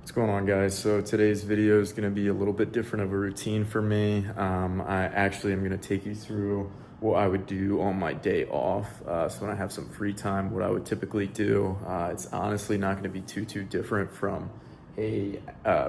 What's going on, guys? So today's video is going to be a little bit different of a routine for me. I actually am going to take you through what I would do on my day off. So when I have some free time, what I would typically do. It's honestly not going to be too different from a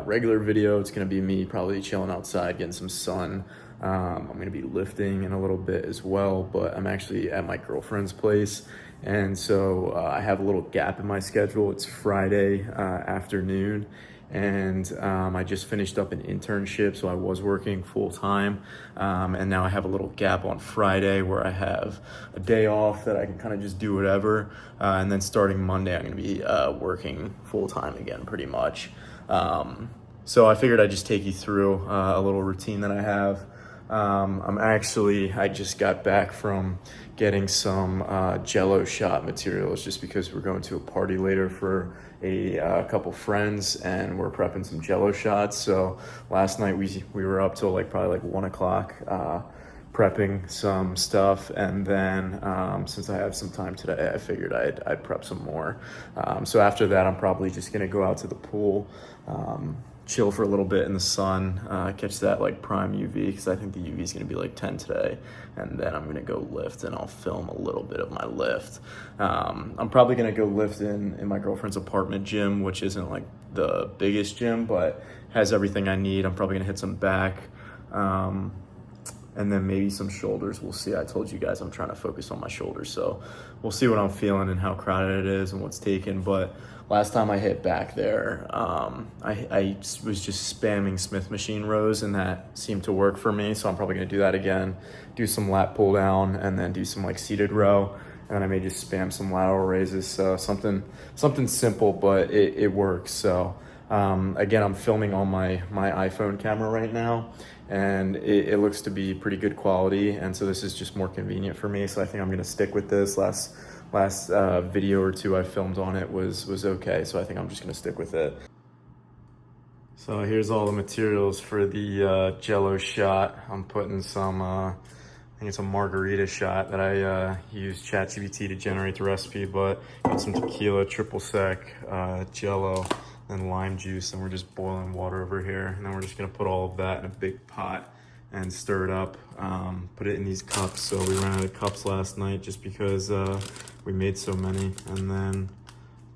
regular video. It's going to be me probably chilling outside, getting some sun. I'm going to be lifting in a little bit as well, but I'm actually at my girlfriend's place. And so I have a little gap in my schedule. It's Friday afternoon, and I just finished up an internship, so I was working full time. And now I have a little gap on Friday where I have a day off that I can kind of just do whatever. And then starting Monday, I'm going to be working full time again, pretty much. So I figured I'd just take you through a little routine that I have. I just got back from getting some Jello shot materials just because we're going to a party later for a couple friends and we're prepping some Jello shots. So last night we were up till probably 1 o'clock prepping some stuff, and then since I have some time today, I figured I'd prep some more. So after that, I'm probably just gonna go out to the pool, chill for a little bit in the sun, catch that prime UV, because I think the UV is going to be 10 today, and then I'm going to go lift and I'll film a little bit of my lift. I'm probably going to go lift in my girlfriend's apartment gym, which isn't the biggest gym, but has everything I need. I'm probably going to hit some back, and then maybe some shoulders. We'll see. I told you guys I'm trying to focus on my shoulders, so we'll see what I'm feeling and how crowded it is and what's taken. But last time I hit back there, I was just spamming Smith machine rows, and that seemed to work for me. So I'm probably gonna do that again, do some lat pull down, and then do some seated row. And then I may just spam some lateral raises. So something simple, but it works. So again, I'm filming on my iPhone camera right now, and it looks to be pretty good quality, and so this is just more convenient for me. So I think I'm gonna stick with this. Last video or two I filmed on it was okay, so I think I'm just gonna stick with it. So here's all the materials for the Jello shot. I'm putting some I think it's a margarita shot that I used ChatGPT to generate the recipe, but got some tequila, triple sec, Jello, and lime juice, and we're just boiling water over here. And then we're just gonna put all of that in a big pot and stir it up, put it in these cups. So we ran out of cups last night just because we made so many, and then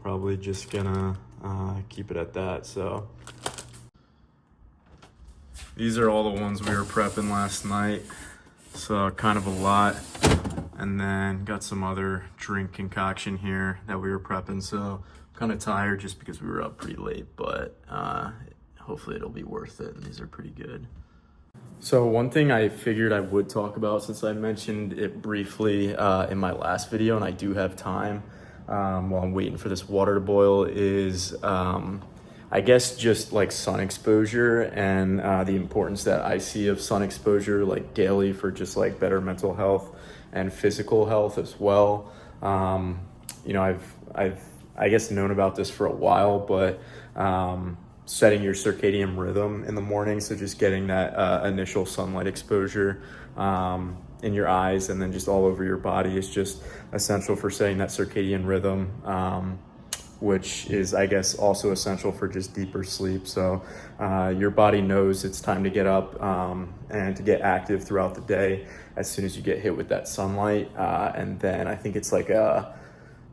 probably just gonna keep it at that. So these are all the ones we were prepping last night, so kind of a lot. And then got some other drink concoction here that we were prepping. So kind of tired just because we were up pretty late, but hopefully it'll be worth it, and these are pretty good. So one thing I figured I would talk about, since I mentioned it briefly in my last video, and I do have time while I'm waiting for this water to boil, is I guess just sun exposure and the importance that I see of sun exposure daily for just better mental health and physical health as well. I've I guess known about this for a while, but setting your circadian rhythm in the morning, so just getting that initial sunlight exposure in your eyes and then just all over your body is just essential for setting that circadian rhythm, which is, I guess, also essential for just deeper sleep. So your body knows it's time to get up and to get active throughout the day as soon as you get hit with that sunlight. And then I think it's a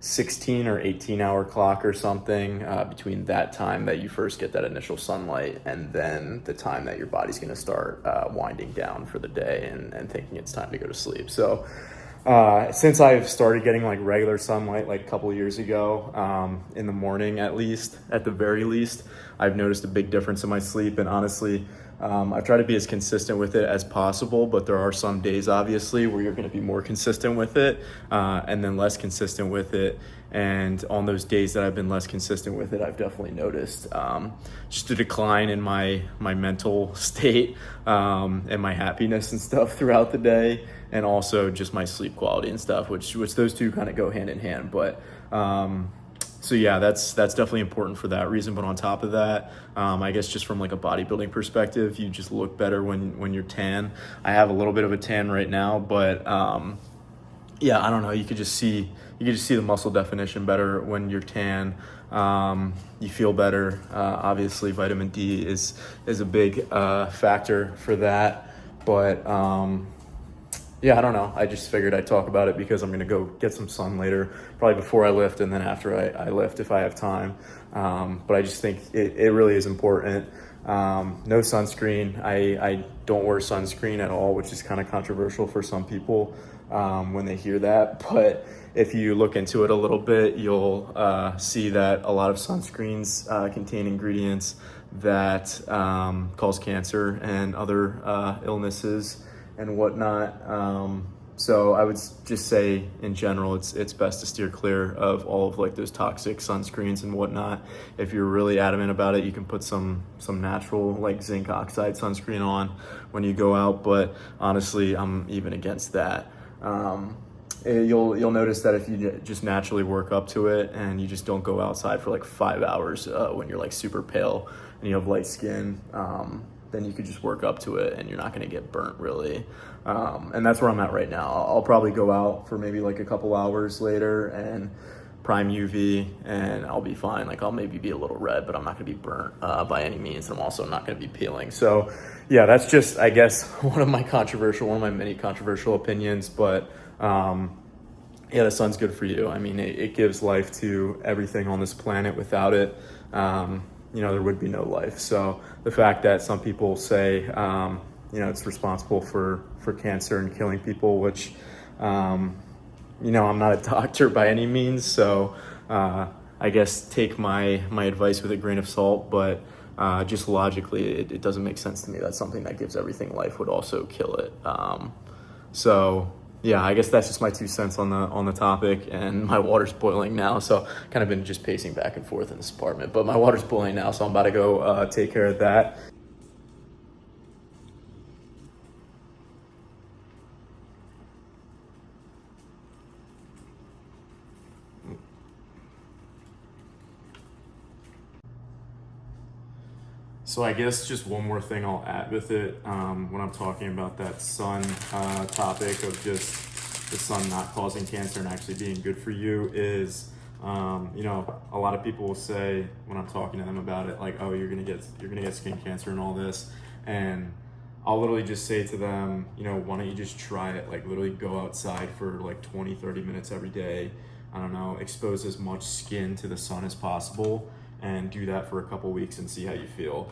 16 or 18 hour clock or something between that time that you first get that initial sunlight and then the time that your body's going to start winding down for the day and thinking it's time to go to sleep. So since I've started getting regular sunlight a couple of years ago, in the morning at the very least, I've noticed a big difference in my sleep. And honestly, I've tried to be as consistent with it as possible, but there are some days obviously where you're going to be more consistent with it and then less consistent with it. And on those days that I've been less consistent with it, I've definitely noticed just a decline in my mental state and my happiness and stuff throughout the day, and also just my sleep quality and stuff, which those two kind of go hand in hand. But so yeah, that's definitely important for that reason. But on top of that, I guess just from a bodybuilding perspective, you just look better when you're tan. I have a little bit of a tan right now, but yeah, I don't know. You could just see the muscle definition better when you're tan. you feel better. Obviously, vitamin D is a big factor for that. But yeah, I don't know. I just figured I'd talk about it because I'm gonna go get some sun later, probably before I lift and then after I lift if I have time. But I just think it really is important. No sunscreen. I don't wear sunscreen at all, which is kind of controversial for some people when they hear that. But if you look into it a little bit, you'll see that a lot of sunscreens contain ingredients that cause cancer and other illnesses and whatnot. So I would just say in general, it's best to steer clear of all of like those toxic sunscreens and whatnot. If you're really adamant about it, you can put some natural like zinc oxide sunscreen on when you go out. But honestly, I'm even against that. You'll notice that if you just naturally work up to it and you just don't go outside for like 5 hours when you're like super pale and you have light skin, then you could just work up to it and you're not gonna get burnt really. And that's where I'm at right now. I'll probably go out for maybe like a couple hours later and prime UV and I'll be fine. Like I'll maybe be a little red, but I'm not gonna be burnt by any means. I'm also not gonna be peeling. So yeah, that's just, I guess, one of my many controversial opinions, but yeah, the sun's good for you. I mean, it gives life to everything on this planet. Without it, there would be no life. So the fact that some people say, it's responsible for cancer and killing people, which, I'm not a doctor by any means. So I guess take my advice with a grain of salt, but just logically, it doesn't make sense to me that something that gives everything life would also kill it. So yeah, I guess that's just my 2 cents on the topic, and my water's boiling now. So kind of been just pacing back and forth in this apartment, but my water's boiling now. So I'm about to go take care of that. So I guess just one more thing I'll add with it when I'm talking about that sun topic of just the sun not causing cancer and actually being good for you is, a lot of people will say when I'm talking to them about it, like, oh, you're gonna get skin cancer and all this, and I'll literally just say to them, why don't you just try it? Like literally go outside for like 20, 30 minutes every day. I don't know, expose as much skin to the sun as possible and do that for a couple weeks and see how you feel.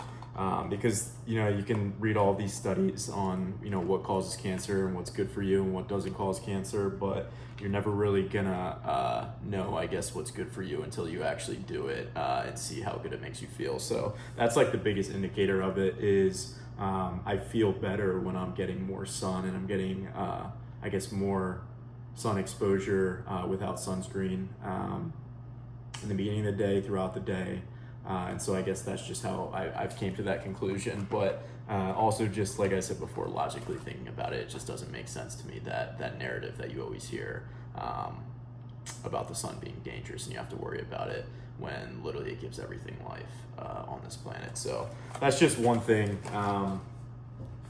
Because, you can read all these studies on, what causes cancer and what's good for you and what doesn't cause cancer, but you're never really gonna know, I guess, what's good for you until you actually do it and see how good it makes you feel. So that's like the biggest indicator of it is I feel better when I'm getting more sun and I'm getting, I guess, more sun exposure without sunscreen in the beginning of the day, throughout the day. And so I guess that's just how I've came to that conclusion. But also just like I said before, logically thinking about it, it just doesn't make sense to me that narrative that you always hear about the sun being dangerous and you have to worry about it when literally it gives everything life on this planet. So that's just one thing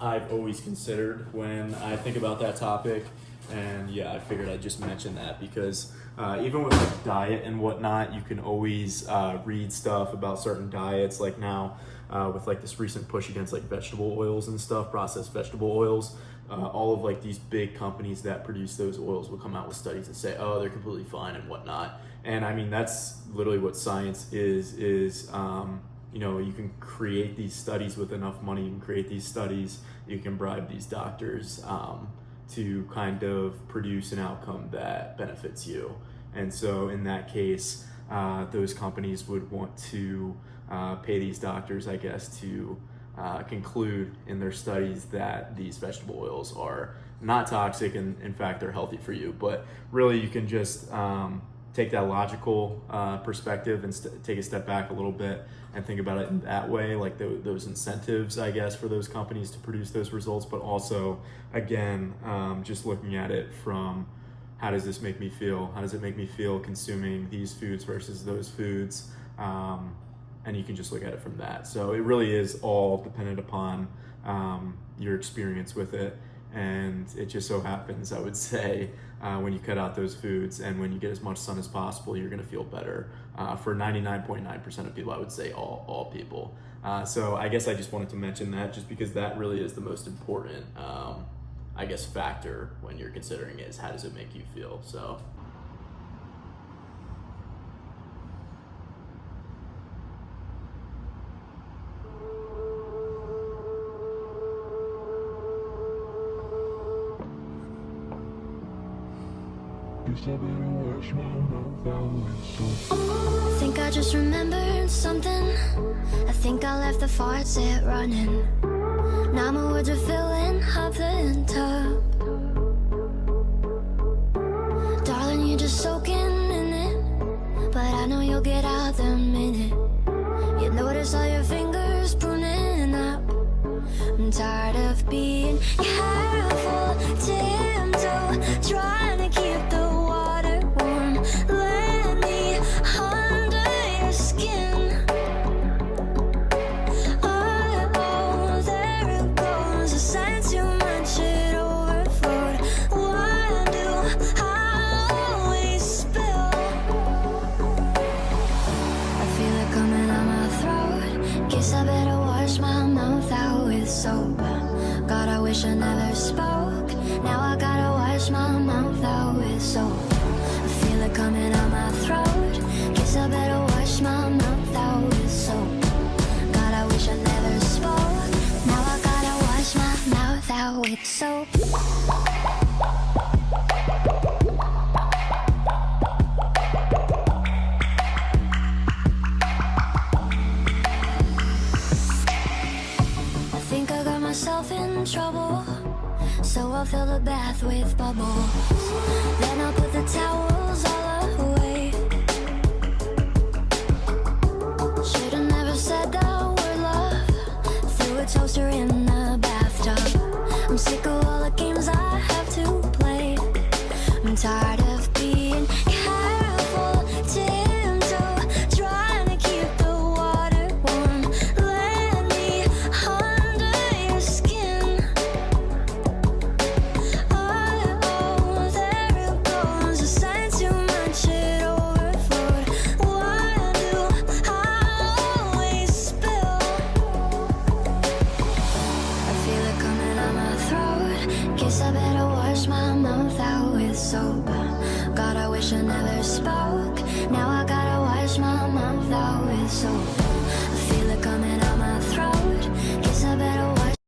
I've always considered when I think about that topic. And yeah, I figured I'd just mention that because even with like diet and whatnot, you can always read stuff about certain diets. Like now with like this recent push against like vegetable oils and stuff, processed vegetable oils, all of like these big companies that produce those oils will come out with studies that say, oh, they're completely fine and whatnot. And I mean, that's literally what science is you can create these studies with enough money. You can create these studies. You can bribe these doctors to kind of produce an outcome that benefits you. And so in that case, those companies would want to pay these doctors, I guess, to conclude in their studies that these vegetable oils are not toxic and in fact they're healthy for you. But really you can just take that logical perspective and take a step back a little bit and think about it in that way, like those incentives, I guess, for those companies to produce those results, but also, again, just looking at it from how does this make me feel? How does it make me feel consuming these foods versus those foods? And you can just look at it from that. So it really is all dependent upon your experience with it And it just so happens, I would say, when you cut out those foods and when you get as much sun as possible, you're gonna feel better. For 99.9% of people, I would say all people. So I guess I just wanted to mention that just because that really is the most important, I guess, factor when you're considering it, is how does it make you feel. So. I think I just remembered something. I think I left the faucet running. Now my words are filling up the tub. Darling, you're just soaking in it, but I know you'll get out the minute you notice all your fingers pruning up. I'm tired of being careful, tiptoe, trying to keep the water warm. Let me under your skin. Oh, there it goes. I sense you much it overflowed. Why do I always spill? I feel it coming out my throat. Guess I better wash my mouth out with soap. God, I wish I never spoke. Now I gotta wash my mouth out with soap. I feel it coming out my throat. Guess I better wash my mouth out with soap. God, I wish I never spoke. Now I gotta wash my mouth out with soap. I think I got myself in trouble, so I'll fill the bath with bubbles. Then I'll put the towels all away. Should've never said that word love. Threw a toaster in the bathtub. I'm sick of all the games I have to play. I'm tired of being careful, tiptoe, trying to keep the water warm. Let me under your skin. Oh, there it goes. I sense you much it overflowed. Why do I always spill? I feel it coming out my throat. Guess I better wash my mouth out with soap. God, I wish I never spoke. Now I gotta wash my mouth out with soap. I feel it coming out my throat.